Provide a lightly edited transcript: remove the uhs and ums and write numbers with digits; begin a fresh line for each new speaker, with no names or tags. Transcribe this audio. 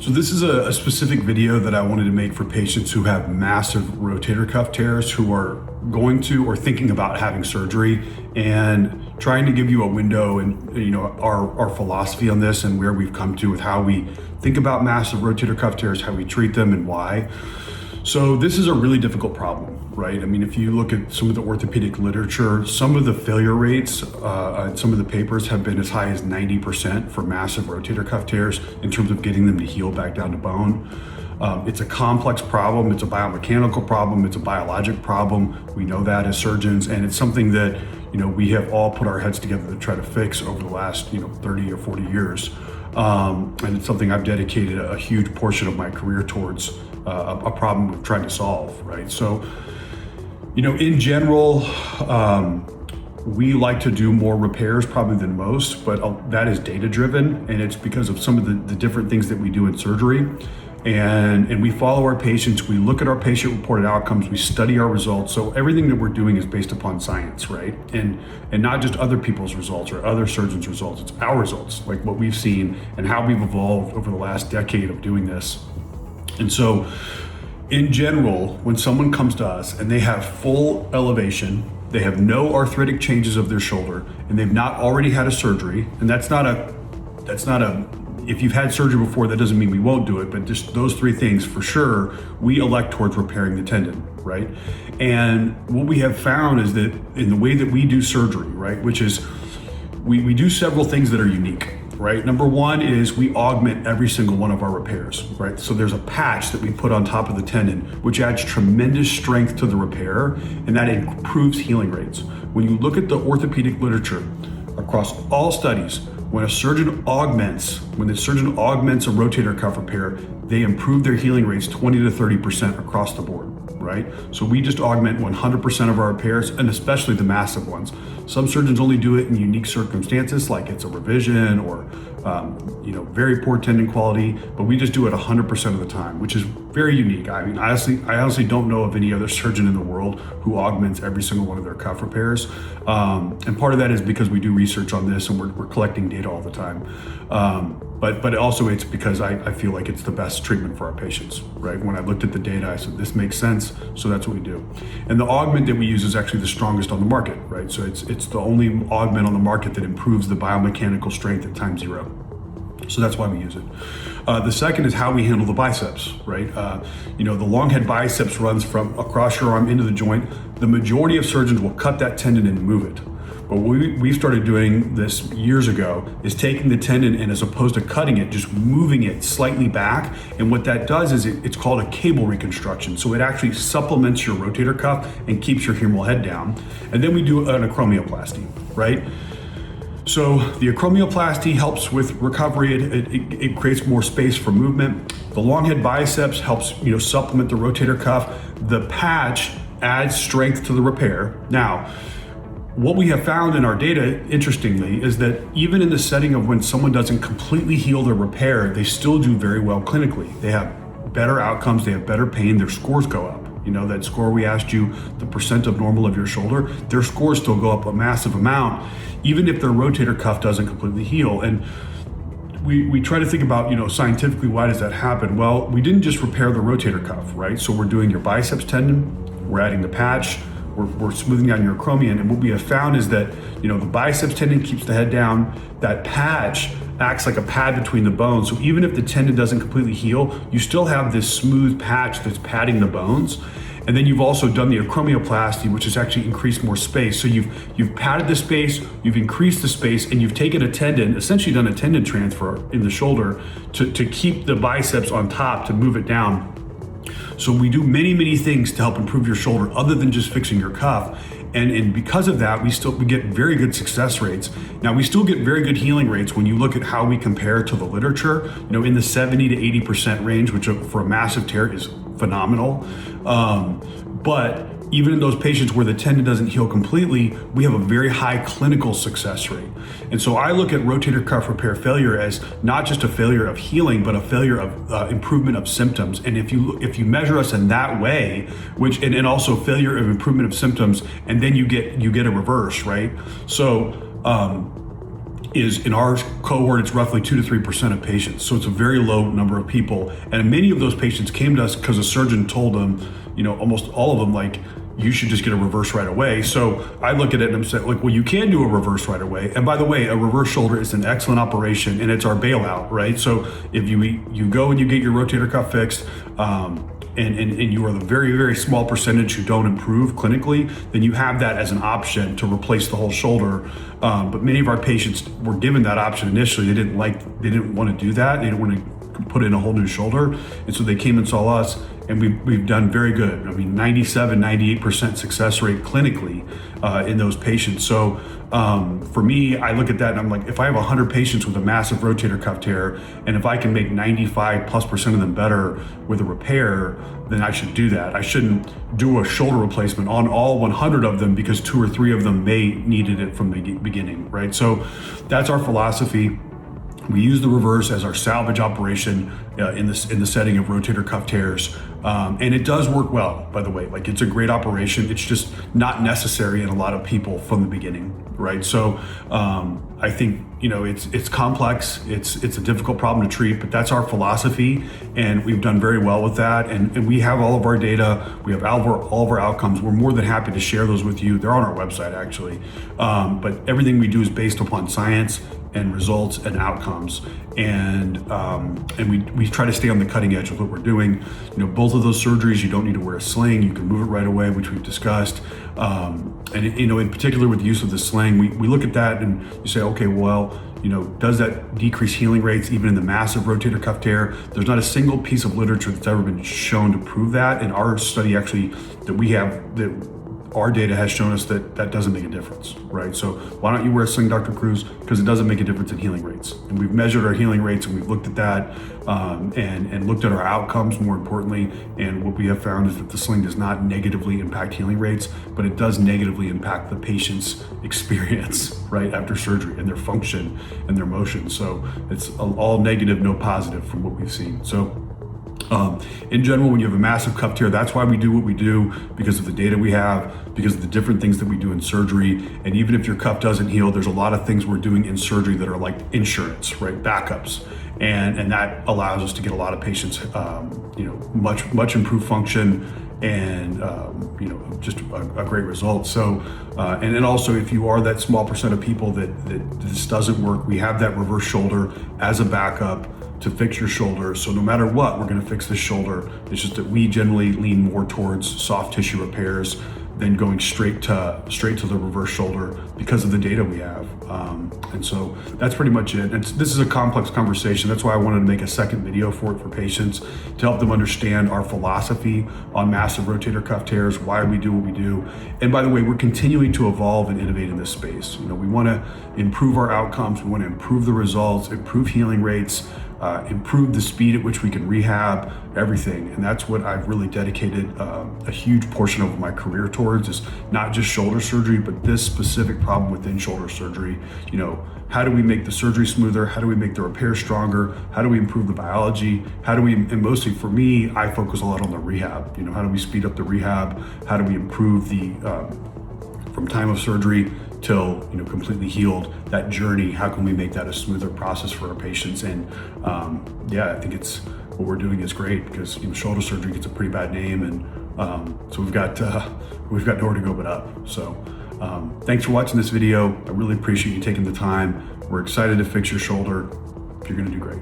So this is a specific video that I wanted to make for patients who have massive rotator cuff tears, who are going to or thinking about having surgery, and trying to give you a window and our philosophy on this and where we've come to with how we think about massive rotator cuff tears, how we treat them and why. So this is a really difficult problem, right? I mean, if you look at some of the orthopedic literature, some of the failure rates, some of the papers have been as high as 90% for massive rotator cuff tears in terms of getting them to heal back down to bone. It's a complex problem. It's a biomechanical problem. It's a biologic problem. We know that as surgeons, and it's something that we have all put our heads together to try to fix over the last 30 or 40 years. And it's something I've dedicated a huge portion of my career towards, a problem we're trying to solve, right? So, in general, we like to do more repairs probably than most, but that is data driven, and it's because of some of the different things that we do in surgery. And we follow our patients, we look at our patient reported outcomes, we study our results. So everything that we're doing is based upon science, right? And not just other people's results or other surgeons' results, it's our results, like what we've seen and how we've evolved over the last decade of doing this. And so in general, when someone comes to us and they have full elevation, they have no arthritic changes of their shoulder, and they've not already had a surgery, and that's not a, if you've had surgery before, that doesn't mean we won't do it, but just those three things for sure, we elect towards repairing the tendon, right? And what we have found is that in the way that we do surgery, right, which is we do several things that are unique, right? Number one is we augment every single one of our repairs, right? So there's a patch that we put on top of the tendon, which adds tremendous strength to the repair, and that improves healing rates. When you look at the orthopedic literature across all studies, when the surgeon augments a rotator cuff repair, they improve their healing rates 20 to 30% across the board, right? So we just augment 100% of our repairs, and especially the massive ones. Some surgeons only do it in unique circumstances, like it's a revision or very poor tendon quality, but we just do it 100% of the time, which is very unique. I mean, I honestly don't know of any other surgeon in the world who augments every single one of their cuff repairs. And part of that is because we do research on this and we're collecting data all the time. But also it's because I feel like it's the best treatment for our patients, right? When I looked at the data, I said, this makes sense, so that's what we do. And the augment that we use is actually the strongest on the market, right? So it's the only augment on the market that improves the biomechanical strength at time zero. So that's why we use it. The second is how we handle the biceps, right? The long head biceps runs from across your arm into the joint. The majority of surgeons will cut that tendon and move it. But what we started doing this years ago is taking the tendon and, as opposed to cutting it, just moving it slightly back. And what that does is it's called a cable reconstruction. So it actually supplements your rotator cuff and keeps your humeral head down. And then we do an acromioplasty, right? So the acromioplasty helps with recovery. It creates more space for movement. The long head biceps helps supplement the rotator cuff. The patch adds strength to the repair. Now, what we have found in our data, interestingly, is that even in the setting of when someone doesn't completely heal their repair, they still do very well clinically. They have better outcomes, they have better pain, their scores go up. That score we asked you, the percent of normal of your shoulder, their scores still go up a massive amount, even if their rotator cuff doesn't completely heal. And we try to think about, scientifically, why does that happen? Well, we didn't just repair the rotator cuff, right? So we're doing your biceps tendon, we're adding the patch, we're smoothing down your acromion, and what we have found is that the biceps tendon keeps the head down. That patch acts like a pad between the bones. So even if the tendon doesn't completely heal, you still have this smooth patch that's padding the bones. And then you've also done the acromioplasty, which has actually increased more space. So you've padded the space, you've increased the space, and you've taken a tendon, essentially done a tendon transfer in the shoulder to keep the biceps on top, to move it down. So we do many, many things to help improve your shoulder other than just fixing your cuff. And because of that, we get very good success rates. Now, we still get very good healing rates when you look at how we compare to the literature, in the 70 to 80% range, which for a massive tear is phenomenal. But even in those patients where the tendon doesn't heal completely, we have a very high clinical success rate. And so I look at rotator cuff repair failure as not just a failure of healing, but a failure of improvement of symptoms. And if you measure us in that way, and also failure of improvement of symptoms, and then you get a reverse, right? So is in our cohort, it's roughly 2 to 3% of patients. So it's a very low number of people. And many of those patients came to us because a surgeon told them, almost all of them, like, you should just get a reverse right away. So I look at it and I'm saying, like, well, you can do a reverse right away. And by the way, a reverse shoulder is an excellent operation, and it's our bailout, right? So if you go and you get your rotator cuff fixed, and you are the very, very small percentage who don't improve clinically, then you have that as an option to replace the whole shoulder. But many of our patients were given that option initially. They didn't want to do that. They didn't want to put in a whole new shoulder. And so they came and saw us, and we've done very good. 97, 98% success rate clinically in those patients. So for me, I look at that and I'm like, if I have 100 patients with a massive rotator cuff tear, and if I can make 95+% of them better with a repair, then I should do that. I shouldn't do a shoulder replacement on all 100 of them because 2 or 3 of them may needed it from the beginning, right? So that's our philosophy. We use the reverse as our salvage operation in the setting of rotator cuff tears, and it does work well. By the way, like, it's a great operation. It's just not necessary in a lot of people from the beginning, right? So I think it's complex. It's a difficult problem to treat, but that's our philosophy, and we've done very well with that. And we have all of our data. We have all of our outcomes. We're more than happy to share those with you. They're on our website, actually. But everything we do is based upon science and results and outcomes, and we try to stay on the cutting edge with what we're doing. Both of those surgeries, you don't need to wear a sling. You can move it right away, which we've discussed. And in particular with the use of the sling, we look at that and you say, okay, well, does that decrease healing rates even in the massive rotator cuff tear? There's not a single piece of literature that's ever been shown to prove that. In our study, actually, that we have, our data has shown us that doesn't make a difference, right? So why don't you wear a sling, Dr. Kruse? Because it doesn't make a difference in healing rates. And we've measured our healing rates, and we've looked at that, and looked at our outcomes, more importantly. And what we have found is that the sling does not negatively impact healing rates, but it does negatively impact the patient's experience, right, after surgery, and their function and their motion. So it's all negative, no positive from what we've seen. So in general, when you have a massive cuff tear, that's why we do what we do, because of the data we have, because of the different things that we do in surgery. And even if your cuff doesn't heal, there's a lot of things we're doing in surgery that are like insurance, right? Backups. And that allows us to get a lot of patients, much improved function, and just a great result. So and then also, if you are that small percent of people that this doesn't work, we have that reverse shoulder as a backup to fix your shoulder. So no matter what, we're going to fix this shoulder. It's just that we generally lean more towards soft tissue repairs than going straight to the reverse shoulder because of the data we have. And so that's pretty much it. And this is a complex conversation. That's why I wanted to make a second video for patients, to help them understand our philosophy on massive rotator cuff tears, why we do what we do. And by the way, we're continuing to evolve and innovate in this space. We want to improve our outcomes. We want to improve the results, improve healing rates, improve the speed at which we can rehab everything. And that's what I've really dedicated a huge portion of my career towards, is not just shoulder surgery, but this specific problem within shoulder surgery. How do we make the surgery smoother? How do we make the repair stronger? How do we improve the biology? And mostly for me, I focus a lot on the rehab. How do we speed up the rehab? How do we improve the from time of surgery till completely healed, that journey? How can we make that a smoother process for our patients? And I think what we're doing is great, because shoulder surgery gets a pretty bad name, and so we've got nowhere to go but up. So thanks for watching this video. I really appreciate you taking the time. We're excited to fix your shoulder. You're going to do great.